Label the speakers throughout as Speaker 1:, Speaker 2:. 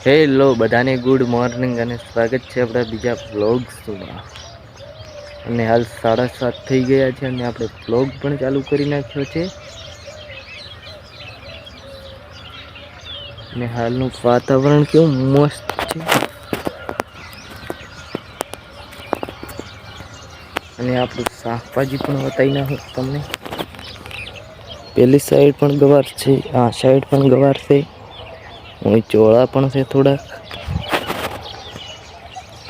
Speaker 1: Hello બધાને good morning અને સ્વાગત છે આપણા બીજા વ્લોગ્સમાં। અને હાલ 7:30 થઈ ગયા છે અને આપણે વ્લોગ પણ ચાલુ કરી નાખ્યો છે। અને હાલનું વાતાવરણ કેવું મસ્ત છે। અને આપણું શાકભાજી પણ બતાવી નાખું તમને। પેલી સાઈડ પણ ગવાર છે, આ સાઈડ પણ ગવાર છે, ચોળા પણ છે થોડાક।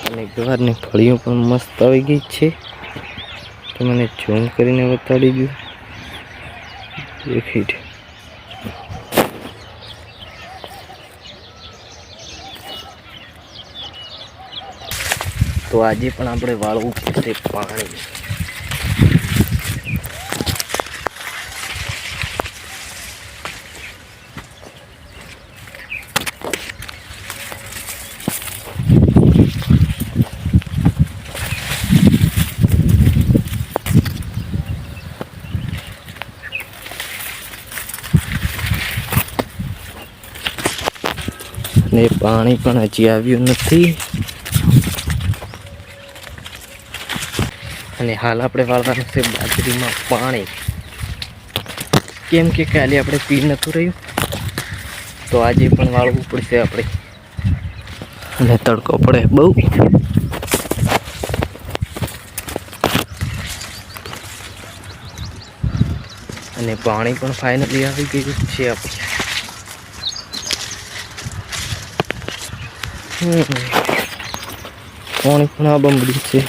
Speaker 1: અને ગવારની ફળીઓ પણ મસ્ત આવી ગઈ છે। તમને ઝૂમ કરીને બતાડી દઉં, દેખી છે। તો આજે પણ આપણે વાળવું પડશે પાણી। ને પાણી પણ હજી આવ્યું નથી। અને હાલ આપણે વાળવાનું છે બાજરીમાં પાણી, કેમ કે કાલે આપણે પી નતું રહ્યું તો આજે પણ વાળવું પડશે આપણે। અને તડકો પડે બહુ, અને પાણી પણ ફાઇનલી આવી ગયું છે આપણે। પાણી પણ આ બમડી છે।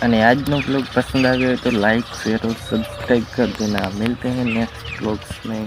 Speaker 1: અને આજનો બ્લોગ પસंद આવ્યો હોય तो लाइक शेयर और सब्सक्राइब कर देना। मिलते हैं नेक्स्ट ब्लॉग्स में।